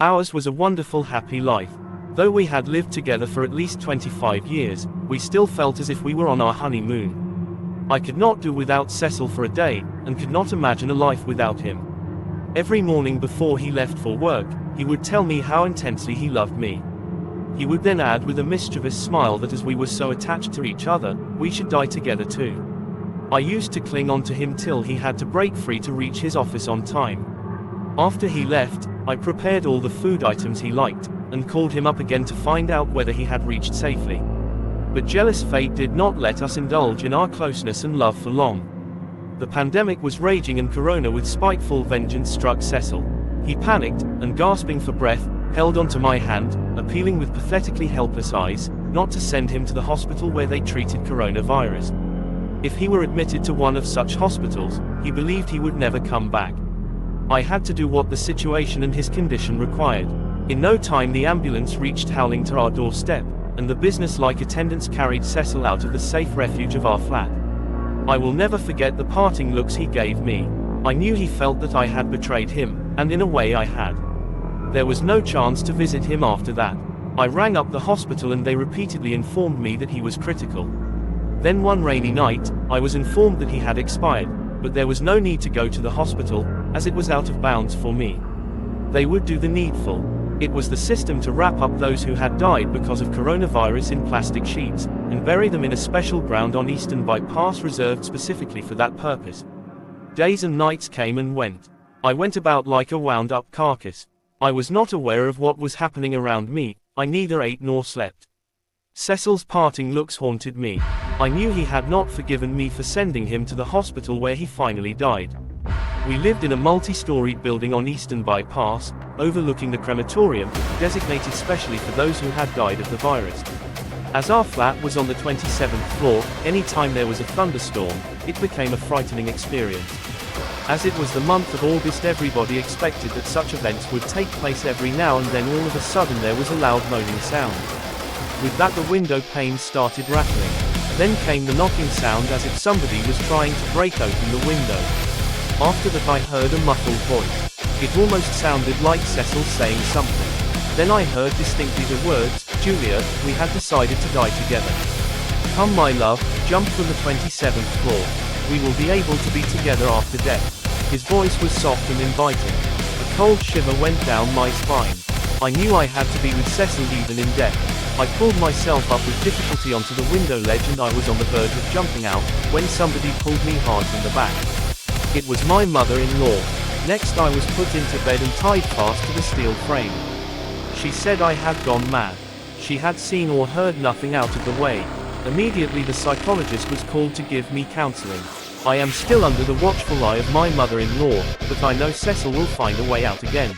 Ours was a wonderful, happy life. Though we had lived together for at least 25 years, we still felt as if we were on our honeymoon. I could not do without Cecil for a day, and could not imagine a life without him. Every morning before he left for work, he would tell me how intensely he loved me. He would then add with a mischievous smile that as we were so attached to each other, we should die together too. I used to cling on to him till he had to break free to reach his office on time. After he left, I prepared all the food items he liked, and called him up again to find out whether he had reached safely. But jealous fate did not let us indulge in our closeness and love for long. The pandemic was raging and Corona with spiteful vengeance struck Cecil. He panicked, and gasping for breath, held onto my hand, appealing with pathetically helpless eyes, not to send him to the hospital where they treated coronavirus. If he were admitted to one of such hospitals, he believed he would never come back. I had to do what the situation and his condition required. In no time the ambulance reached howling to our doorstep, and the business-like attendants carried Cecil out of the safe refuge of our flat. I will never forget the parting looks he gave me. I knew he felt that I had betrayed him, and in a way I had. There was no chance to visit him after that. I rang up the hospital and they repeatedly informed me that he was critical. Then one rainy night, I was informed that he had expired, but there was no need to go to the hospital, as it was out of bounds for me. They would do the needful. It was the system to wrap up those who had died because of coronavirus in plastic sheets, and bury them in a special ground on Eastern Bypass reserved specifically for that purpose. Days and nights came and went. I went about like a wound-up carcass. I was not aware of what was happening around me. I neither ate nor slept. Cecil's parting looks haunted me. I knew he had not forgiven me for sending him to the hospital where he finally died. We lived in a multi-storied building on Eastern Bypass, overlooking the crematorium, designated specially for those who had died of the virus. As our flat was on the 27th floor, any time there was a thunderstorm, it became a frightening experience. As it was the month of August, everybody expected that such events would take place every now and then. All of a sudden there was a loud moaning sound. With that the window panes started rattling. Then came the knocking sound as if somebody was trying to break open the window. After that I heard a muffled voice. It almost sounded like Cecil saying something. Then I heard distinctly the words, "Julia, we had decided to die together. Come my love, jump from the 27th floor. We will be able to be together after death." His voice was soft and inviting. A cold shiver went down my spine. I knew I had to be with Cecil even in death. I pulled myself up with difficulty onto the window ledge and I was on the verge of jumping out, when somebody pulled me hard from the back. It was my mother-in-law. Next I was put into bed and tied fast to the steel frame. She said I had gone mad. She had seen or heard nothing out of the way. Immediately the psychologist was called to give me counseling. I am still under the watchful eye of my mother-in-law, but I know Cecil will find a way out again.